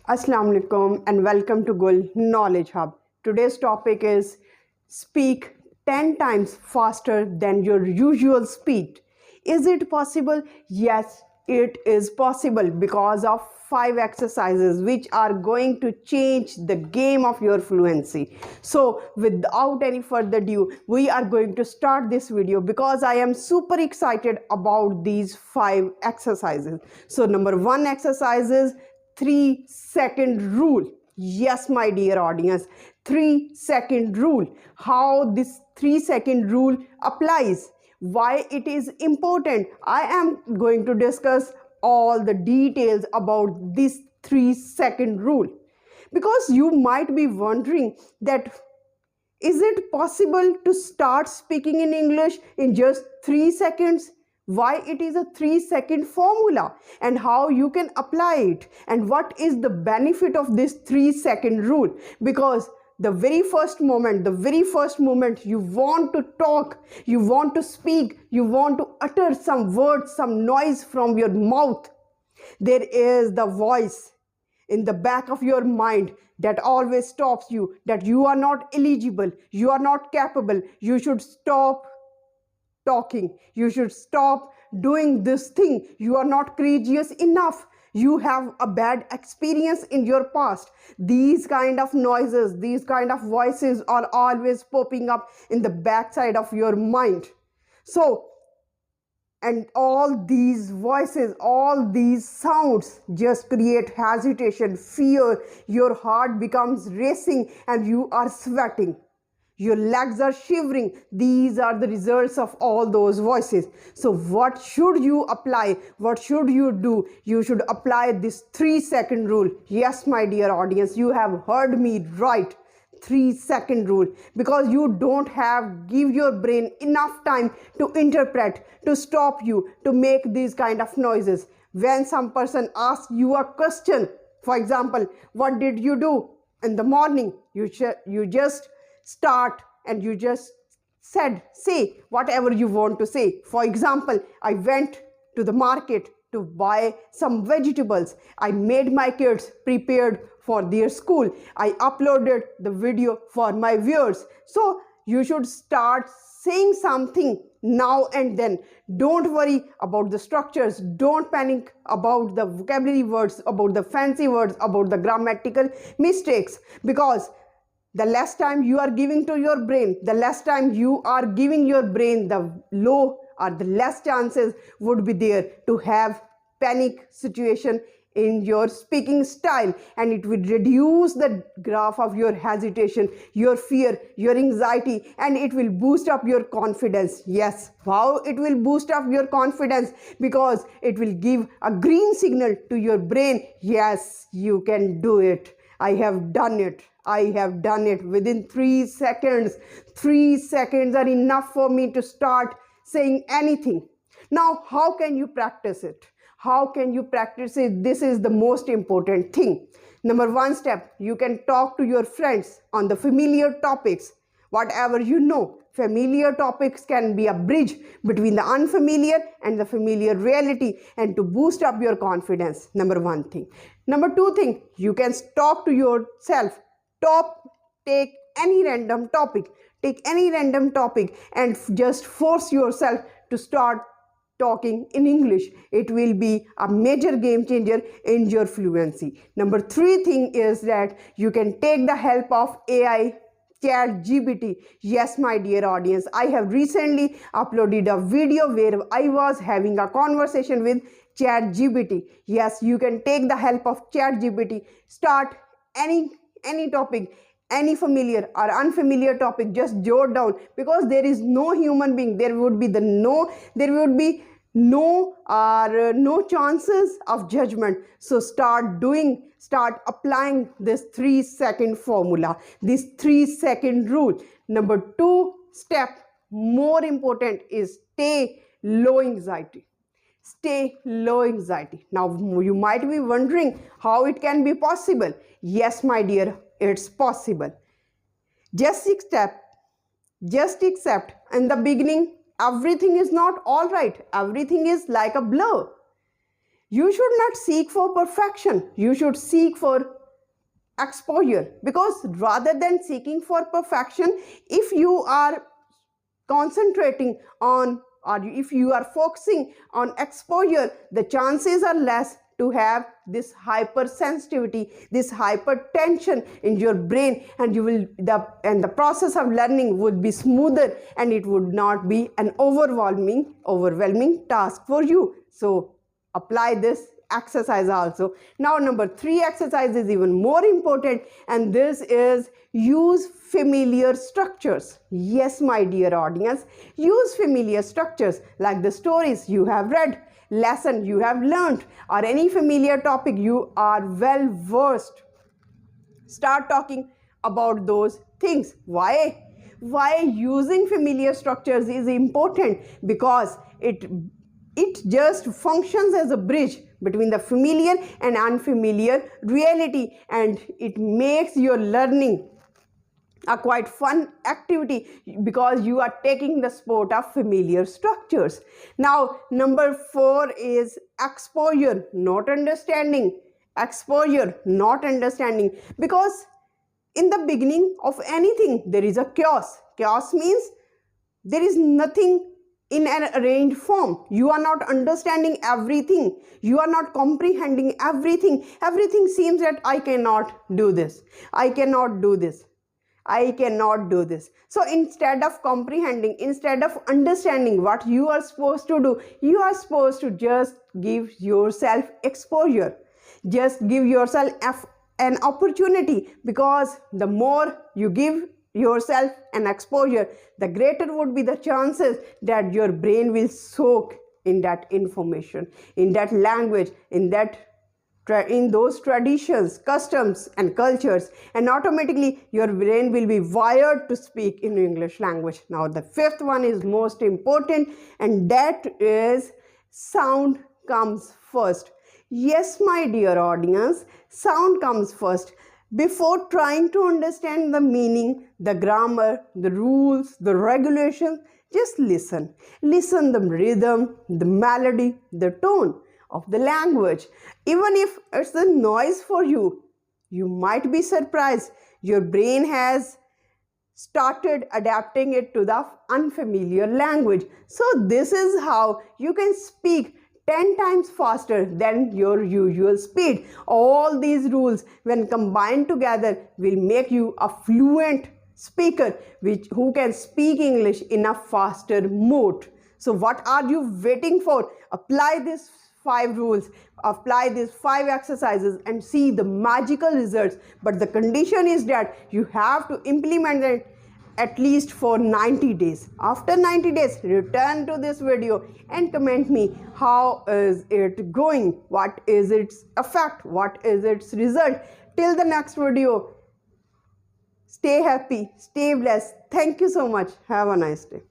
Assalamu alaikum and welcome to Gul Knowledge Hub. Today's topic is speak 10 times faster than your usual speed. Is it possible? Yes, it is possible because of 5 exercises which are going to change the game of your fluency. So without any further ado, we are going to start this video because I am super excited about these 5 exercises. So number 1 exercise is 3-second rule. Yes, my dear audience, 3-second rule. How this 3-second rule applies, why it is important. I am going to discuss all the details about this 3-second rule, because you might be wondering that is it possible to start speaking in English in just 3 seconds? Why it is a 3-second formula and how you can apply it, and what is the benefit of this 3-second rule? Because the very first moment you want to talk, you want to speak, you want to utter some words, some noise from your mouth, there is the voice in the back of your mind that always stops you, that you are not eligible, you are not capable, you should stop talking, you should stop doing this thing, you are not courageous enough, you have a bad experience in your past. These kind of noises, these kind of voices are always popping up in the backside of your mind. So, and all these voices, all these sounds just create hesitation, fear, your heart becomes racing and you are sweating. Your legs are shivering. These are the results of all those voices. So what should you apply? What should you do? You should apply this 3-second rule. Yes, my dear audience, you have heard me right. 3-second rule, because you don't give your brain enough time to interpret, to stop you, to make these kind of noises. When some person asks you a question, for example, what did you do in the morning? You just start and you just say whatever you want to say. For example, I went to the market to buy some vegetables. I made my kids prepared for their school. I uploaded the video for my viewers. So you should start saying something now and then. Don't worry about the structures. Don't panic about the vocabulary words, about the fancy words, about the grammatical mistakes, because the less time you are giving to your brain, the less time you are giving your brain, the low or the less chances would be there to have panic situation in your speaking style, and it will reduce the graph of your hesitation, your fear, your anxiety, and it will boost up your confidence. Yes, how it will boost up your confidence? Because it will give a green signal to your brain. Yes, you can do it. I have done it. I have done it within 3 seconds. 3 seconds are enough for me to start saying anything. Now, how can you practice it? How can you practice it? This is the most important thing. Number 1 step, you can talk to your friends on the familiar topics, whatever you know. Familiar topics can be a bridge between the unfamiliar and the familiar reality, and to boost up your confidence. Number 1 thing. Number 2 thing, you can talk to yourself. Take any random topic. Take any random topic and just force yourself to start talking in English. It will be a major game changer in your fluency. Number 3 thing is that you can take the help of AI, ChatGPT. Yes, my dear audience, I have recently uploaded a video where I was having a conversation with ChatGPT. Yes, you can take the help of ChatGPT. Start any topic, any familiar or unfamiliar topic, just jot down, because there is no human being, there would be no chances of judgment. So start applying this 3-second formula, this 3-second rule. Number 2 step, more important, is stay low anxiety. Stay low anxiety. Now you might be wondering how it can be possible. Yes, my dear, it's possible. Just accept in the beginning everything is not all right. Everything is like a blur. You should not seek for perfection. You should seek for exposure, because rather than seeking for perfection, if you are concentrating on, or if you are focusing on exposure, the chances are less to have this hypersensitivity, this hypertension in your brain, and the process of learning would be smoother, and it would not be an overwhelming task for you. So apply this exercise also. Now number 3 exercise is even more important, and this is use familiar structures. Yes, my dear audience, use familiar structures like the stories you have read, lesson you have learned, or any familiar topic you are well versed. Start talking about those things. Why using familiar structures is important? Because it just functions as a bridge between the familiar and unfamiliar reality, and it makes your learning a quite fun activity, because you are taking the sport of familiar structures. Now number 4 is exposure, not understanding. Exposure, not understanding, because in the beginning of anything there is a chaos. Chaos means there is nothing in an arranged form. You are not understanding everything. You are not comprehending everything. Everything seems that I cannot do this. I cannot do this. I cannot do this. So instead of comprehending, instead of understanding what you are supposed to do, you are supposed to just give yourself exposure. Just give yourself an opportunity, because the more you give yourself an exposure, the greater would be the chances that your brain will soak in that information, in that language, in those traditions, customs and cultures, and automatically your brain will be wired to speak in English language. Now the 5th one is most important, and that is sound comes first. Yes, my dear audience, sound comes first. Before trying to understand the meaning, the grammar, the rules, the regulations, just listen. Listen the rhythm, the melody, the tone of the language. Even if it's a noise for you, you might be surprised. Your brain has started adapting it to the unfamiliar language. So this is how you can speak 10 times faster than your usual speed. All these rules, when combined together, will make you a fluent speaker who can speak English in a faster mode. So what are you waiting for? Apply these 5 rules, apply these 5 exercises, and see the magical results. But the condition is that you have to implement it at least for 90 days. After 90 days, return to this video and comment me how is it going, what is its effect, what is its result. Till the next video, stay happy, stay blessed. Thank you so much. Have a nice day.